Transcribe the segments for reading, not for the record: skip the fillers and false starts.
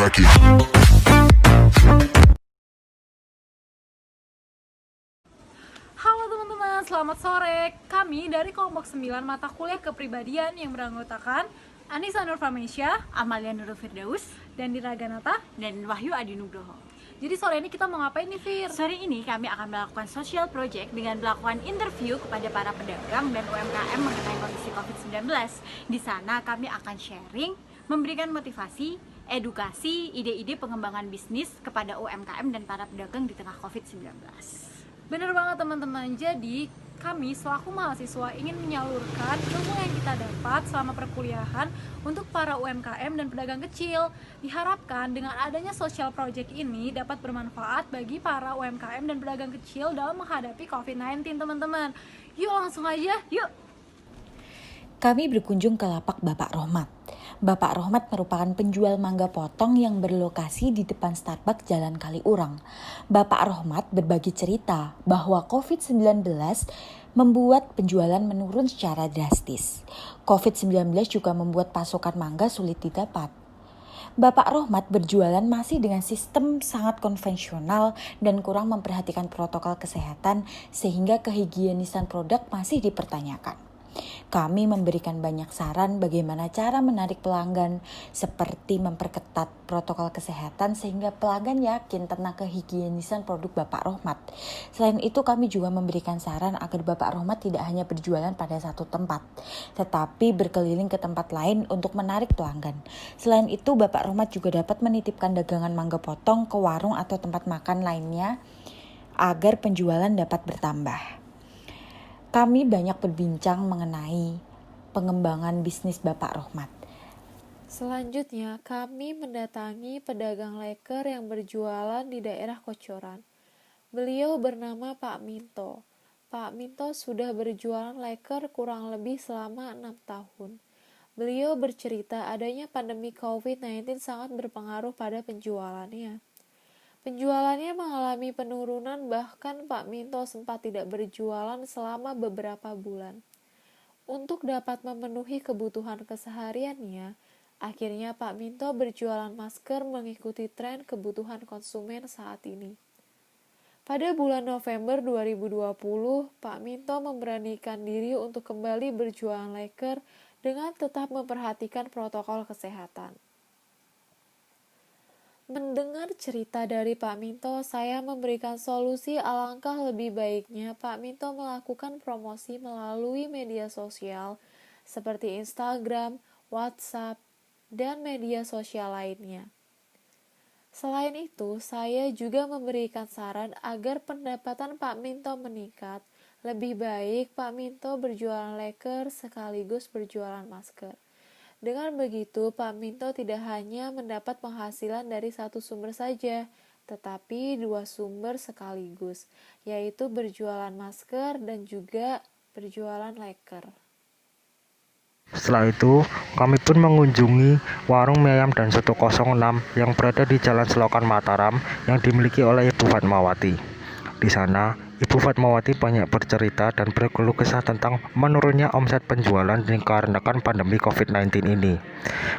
back it. Halo teman-teman, selamat sore. Kami dari kelompok 9 mata kuliah kepribadian yang beranggotakan Anissa Nur Farmesya, Amalia Nurul Firdaus, dan Dira Ganata. dan Wahyu Adi Nugroho. Jadi sore ini kita mau ngapain nih, Fir? Sore ini kami akan melakukan social project dengan melakukan interview kepada para pedagang dan UMKM mengenai kondisi COVID-19. Di sana kami akan sharing, memberikan motivasi, edukasi, ide-ide pengembangan bisnis kepada UMKM dan para pedagang di tengah COVID-19. Bener banget teman-teman. Jadi kami selaku mahasiswa ingin menyalurkan ilmu yang kita dapat selama perkuliahan untuk para UMKM dan pedagang kecil. Diharapkan dengan adanya social project ini dapat bermanfaat bagi para UMKM dan pedagang kecil dalam menghadapi COVID-19 teman-teman. Yuk langsung aja, yuk! Kami berkunjung ke lapak Bapak Rohmat. Bapak Rohmat merupakan penjual mangga potong yang berlokasi di depan Starbucks Jalan Kaliurang. Bapak Rohmat berbagi cerita bahwa COVID-19 membuat penjualan menurun secara drastis. COVID-19 juga membuat pasokan mangga sulit didapat. Bapak Rohmat berjualan masih dengan sistem sangat konvensional dan kurang memperhatikan protokol kesehatan sehingga kehigienisan produk masih dipertanyakan. Kami memberikan banyak saran bagaimana cara menarik pelanggan seperti memperketat protokol kesehatan sehingga pelanggan yakin tentang kehigienisan produk Bapak Rohmat. Selain itu kami juga memberikan saran agar Bapak Rohmat tidak hanya berjualan pada satu tempat, tetapi berkeliling ke tempat lain untuk menarik pelanggan. Selain itu Bapak Rohmat juga dapat menitipkan dagangan mangga potong ke warung atau tempat makan lainnya agar penjualan dapat bertambah. Kami banyak berbincang mengenai pengembangan bisnis Bapak Rohmat. Selanjutnya, kami mendatangi pedagang leker yang berjualan di daerah Kocoran. Beliau bernama Pak Minto. Pak Minto sudah berjualan leker kurang lebih selama 6 tahun. Beliau bercerita adanya pandemi COVID-19 sangat berpengaruh pada penjualannya. Penjualannya mengalami penurunan, bahkan Pak Minto sempat tidak berjualan selama beberapa bulan. Untuk dapat memenuhi kebutuhan kesehariannya, akhirnya Pak Minto berjualan masker mengikuti tren kebutuhan konsumen saat ini. Pada bulan November 2020, Pak Minto memberanikan diri untuk kembali berjualan leker dengan tetap memperhatikan protokol kesehatan. Mendengar cerita dari Pak Minto, saya memberikan solusi alangkah lebih baiknya Pak Minto melakukan promosi melalui media sosial seperti Instagram, WhatsApp, dan media sosial lainnya. Selain itu, saya juga memberikan saran agar pendapatan Pak Minto meningkat. Lebih baik Pak Minto berjualan leker sekaligus berjualan masker. Dengan begitu, Pak Minto tidak hanya mendapat penghasilan dari satu sumber saja, tetapi 2 sumber sekaligus, yaitu berjualan masker dan juga berjualan leker. Setelah itu, kami pun mengunjungi warung mie ayam dan soto 06 yang berada di Jalan Selokan Mataram yang dimiliki oleh Ibu Fatmawati. Di sana, Ibu Fatmawati banyak bercerita dan berkeluh kesah tentang menurunnya omset penjualan dikarenakan pandemi COVID-19 ini.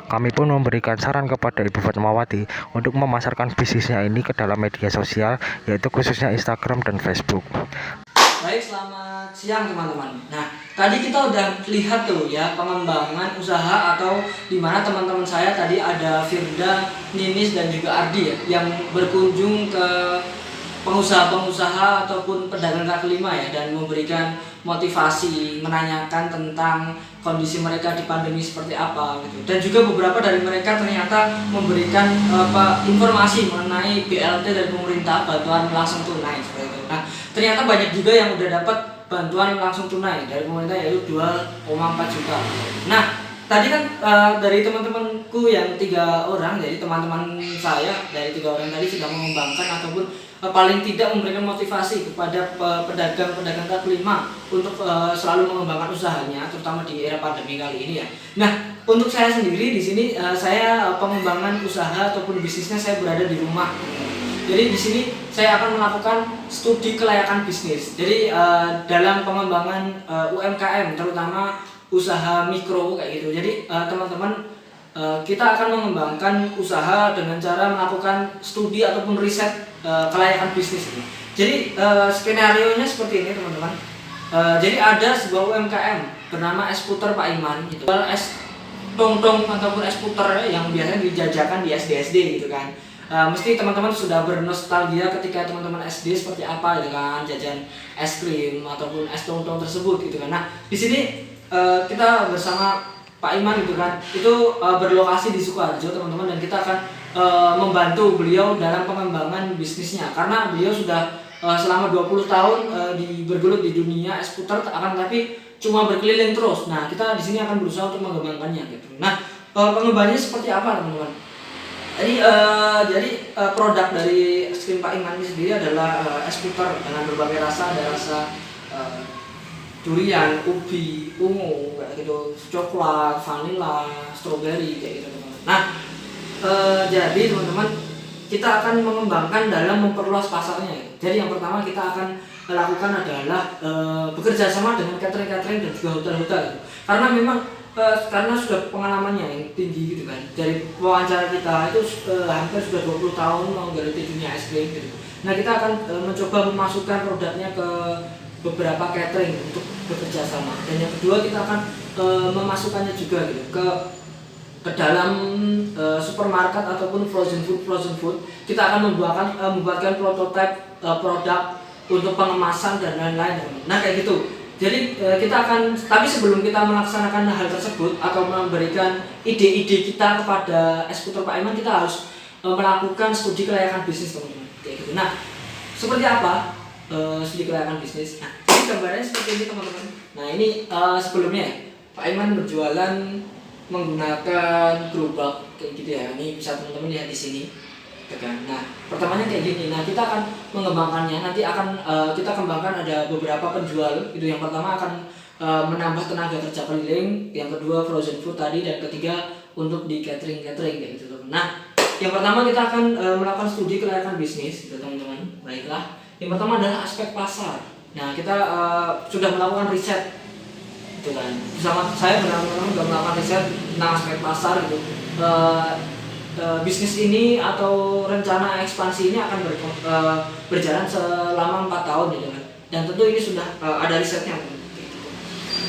Kami pun memberikan saran kepada Ibu Fatmawati untuk memasarkan bisnisnya ini ke dalam media sosial, yaitu khususnya Instagram dan Facebook. Baik, selamat siang teman-teman. Nah, tadi kita udah lihat tuh ya pengembangan usaha atau di mana teman-teman saya tadi ada Firda, Ninis dan juga Ardi ya yang berkunjung ke pengusaha-pengusaha ataupun pedagang kaki lima ya dan memberikan motivasi, menanyakan tentang kondisi mereka di pandemi seperti apa gitu. Dan juga beberapa dari mereka ternyata memberikan informasi mengenai BLT dari pemerintah, bantuan langsung tunai seperti itu. Nah, ternyata banyak juga yang udah dapat bantuan langsung tunai dari pemerintah yaitu 2,4 juta. Nah, tadi kan dari teman-temanku yang 3 orang, jadi teman-teman saya dari 3 orang tadi sudah mengembangkan ataupun paling tidak memberikan motivasi kepada pedagang-pedagang kaki lima untuk selalu mengembangkan usahanya, terutama di era pandemi kali ini ya. Nah, untuk saya sendiri di sini saya pengembangan usaha ataupun bisnisnya saya berada di rumah. Jadi di sini saya akan melakukan studi kelayakan bisnis. Jadi dalam pengembangan UMKM terutama usaha mikro kayak gitu. Jadi teman-teman kita akan mengembangkan usaha dengan cara melakukan studi ataupun riset kelayakan bisnis ini. Jadi skenario nya seperti ini teman-teman. Jadi ada sebuah UMKM bernama es puter Pak Iman gitu. Es tong-tong ataupun es puter yang biasanya dijajakan di SD-SD gitu kan. Mesti teman-teman sudah bernostalgia ketika teman-teman SD seperti apa gitu kan, jajan es krim ataupun es tong-tong tersebut gitu kan. Nah, di sini kita bersama Pak Iman gitu kan, itu berlokasi di Sukoharjo teman-teman, dan kita akan membantu beliau dalam pengembangan bisnisnya karena beliau sudah selama 20 tahun bergelut di dunia es puter, akan tapi cuma berkeliling terus. Nah, kita di sini akan berusaha untuk mengembangkannya gitu. Nah, pengembangannya seperti apa teman-teman? Jadi produk dari es krim Pak Iman ini sendiri adalah es puter dengan berbagai rasa, ada rasa durian, ubi, ungu, kayak gitu, coklat, vanilla, stroberi kayak gitu teman-teman. Nah, jadi teman-teman kita akan mengembangkan dalam memperluas pasarnya. Jadi yang pertama kita akan lakukan adalah bekerja sama dengan catering-catering dan juga hotel-hotel. Karena memang karena sudah pengalamannya yang tinggi gitu kan. Dari wawancara kita itu hampir sudah 20 tahun menggeluti dunia es krim gitu. Nah, kita akan mencoba memasukkan produknya ke beberapa catering untuk bekerja sama. Dan yang kedua kita akan memasukkannya juga gitu ke dalam supermarket ataupun frozen food. Kita akan membuatkan prototipe produk untuk pengemasan dan lain-lain. Nah, kayak gitu. Jadi kita akan, tapi sebelum kita melaksanakan hal tersebut atau memberikan ide-ide kita kepada es puter Pak Iman, kita harus melakukan studi kelayakan bisnis teman-teman. Kayak gitu. Nah, seperti apa studi kelayakan bisnis? Nah, ini gambarnya seperti ini teman-teman. Nah, ini sebelumnya Pak Iman berjualan menggunakan gerobak kayak gitu ya. Ini bisa teman-teman lihat di sini. Nah, pertamanya kayak gini. Nah, kita akan mengembangkannya. Nanti akan kita kembangkan ada beberapa penjual. Itu yang pertama akan menambah tenaga kerja keliling, yang kedua frozen food tadi, dan ketiga untuk di catering kayak gitu. Nah, yang pertama kita akan melakukan studi kelayakan bisnis, gitu teman-teman. Baiklah. Yang pertama adalah aspek pasar. Nah, kita sudah melakukan riset, gitu kan. Bersama saya benar-benar sudah melakukan riset tentang aspek pasar gitu. Bisnis ini atau rencana ekspansi ini akan berjalan selama 4 tahun gitu kan. Dan tentu ini sudah ada risetnya.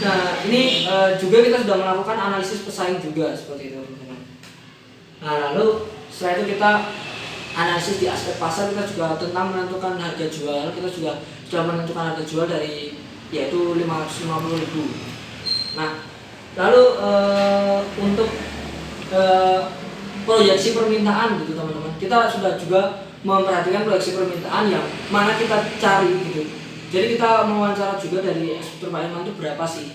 Nah, ini juga kita sudah melakukan analisis pesaing juga seperti itu teman-teman. Nah, lalu setelah itu kita analisis di aspek pasar, kita juga tentang menentukan harga jual. Kita sudah menentukan harga jual dari yaitu 550.000. Nah, lalu untuk proyeksi permintaan gitu teman-teman, kita sudah juga memperhatikan proyeksi permintaan yang mana kita cari gitu. Jadi kita mewawancara juga dari es puter Pak Iman itu berapa sih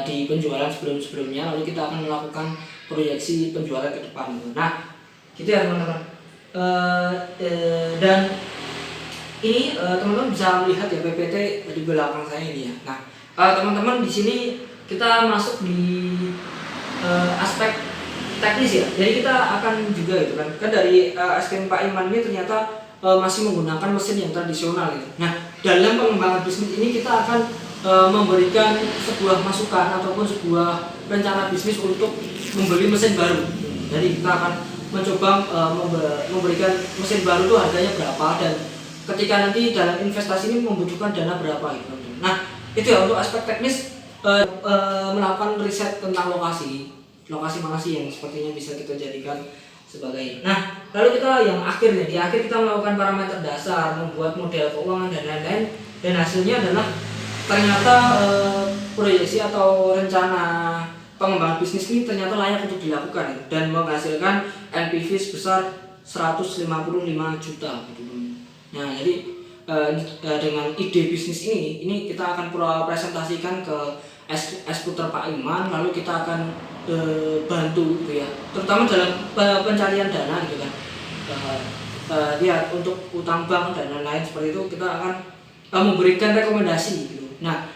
di penjualan sebelumnya, lalu kita akan melakukan proyeksi penjualan ke depan gitu. Nah, gitu ya teman-teman. Dan ini teman-teman bisa melihat ya PPT di belakang saya ini ya. Nah, teman-teman di sini kita masuk di aspek teknis ya. Jadi kita akan juga itu kan dari es krim Pak Iman ini ternyata masih menggunakan mesin yang tradisional gitu. Nah, dalam pengembangan bisnis ini kita akan memberikan sebuah masukan ataupun sebuah rencana bisnis untuk membeli mesin baru. Jadi kita akan mencoba memberikan mesin baru itu harganya berapa, dan ketika nanti dalam investasi ini membutuhkan dana berapa gitu. Nah, itu ya untuk aspek teknis, melakukan riset tentang lokasi mana sih yang sepertinya bisa kita jadikan sebagai. Nah, lalu kita yang akhirnya di akhir kita melakukan parameter dasar, membuat model keuangan dan lain-lain, dan hasilnya adalah ternyata proyeksi atau rencana pengembangan bisnis ini ternyata layak untuk dilakukan dan menghasilkan NPV sebesar 155 juta gitu. Nah, jadi dengan ide bisnis ini kita akan presentasikan ke es puter Pak Iman, lalu kita akan bantu gitu ya, terutama dalam pencarian dana gitu kan. Ya untuk utang bank dan lain-lain seperti itu, kita akan memberikan rekomendasi gitu. Nah,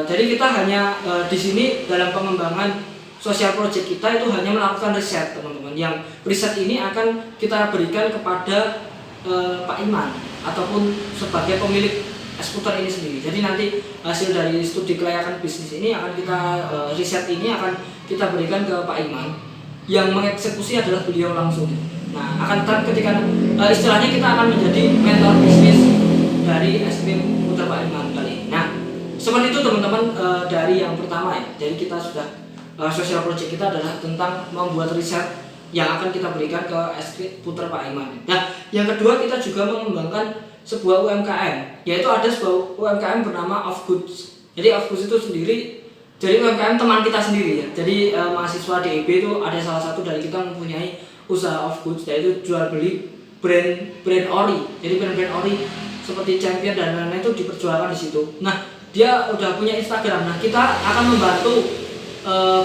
jadi kita hanya di sini dalam pengembangan sosial project kita itu hanya melakukan riset teman-teman. Yang riset ini akan kita berikan kepada Pak Iman ataupun sebagai pemilik es puter ini sendiri. Jadi nanti hasil dari studi kelayakan bisnis ini akan kita riset ini akan kita berikan ke Pak Iman. yang mengeksekusi adalah beliau langsung. Nah, akan tetapi ketika istilahnya kita akan menjadi mentor bisnis dari es krim Puter Pak Iman kali ini. Nah, seperti itu teman-teman, dari yang pertama ya. Jadi kita sudah social project kita adalah tentang membuat riset yang akan kita berikan ke es krim Puter Pak Iman. Nah, yang kedua kita juga mengembangkan sebuah UMKM, yaitu ada sebuah UMKM bernama Off Goods. Jadi Off Goods itu sendiri jadi UMKM teman kita sendiri ya. Jadi mahasiswa DIB itu ada salah satu dari kita mempunyai usaha Off Goods, yaitu jual beli brand ori. Jadi brand ori seperti Champion dan lain-lain itu diperjualkan di situ. Nah, dia udah punya Instagram. Nah, kita akan membantu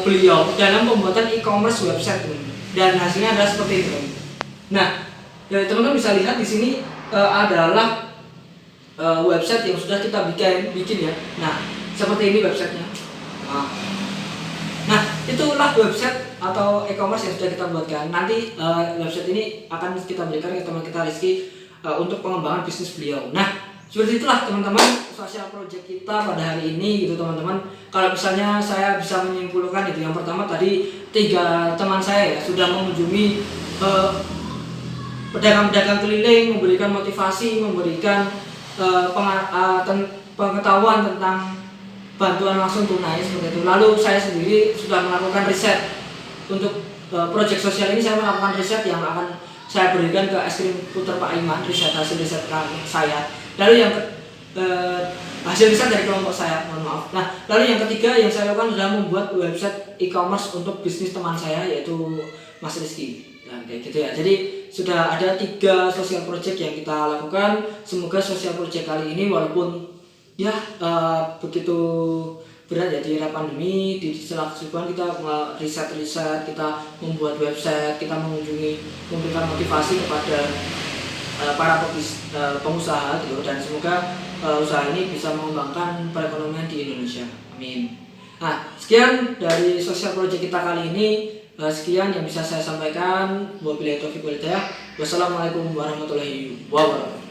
beliau dalam pembuatan e-commerce website, dan hasilnya adalah seperti itu. Nah, ya, teman-teman bisa lihat di sini adalah website yang sudah kita bikin ya. Nah, seperti ini websitenya. Nah, itulah website atau e-commerce yang sudah kita buatkan. Nanti website ini akan kita berikan ke teman kita Rizky untuk pengembangan bisnis beliau. Nah, seperti itulah teman-teman social project kita pada hari ini gitu teman-teman. Kalau misalnya saya bisa menyimpulkan itu, yang pertama tadi 3 teman saya ya, sudah mengunjungi pedagang-pedagang keliling, memberikan motivasi, memberikan pengetahuan tentang bantuan langsung tunai seperti itu. Lalu saya sendiri sudah melakukan riset untuk proyek sosial ini. Saya melakukan riset yang akan saya berikan ke es krim Puter Pak Iman, hasil riset saya. Lalu yang hasil riset dari kelompok saya, mohon maaf. Nah, lalu yang ketiga yang saya lakukan adalah membuat website e-commerce untuk bisnis teman saya, yaitu Mas Rizky. Nah, kayak gitu ya. Jadi sudah ada 3 social project yang kita lakukan. Semoga social project kali ini walaupun ya begitu berat ya di era pandemi, di sela kesibukan kita riset-riset, kita membuat website, kita memberikan motivasi kepada para pengusaha gitu, dan semoga usaha ini bisa mengembangkan perekonomian di Indonesia. Amin. Nah, sekian dari social project kita kali ini. Sekian yang bisa saya sampaikan. Wabillahi taufiq wal hidayah. Wassalamualaikum warahmatullahi wabarakatuh.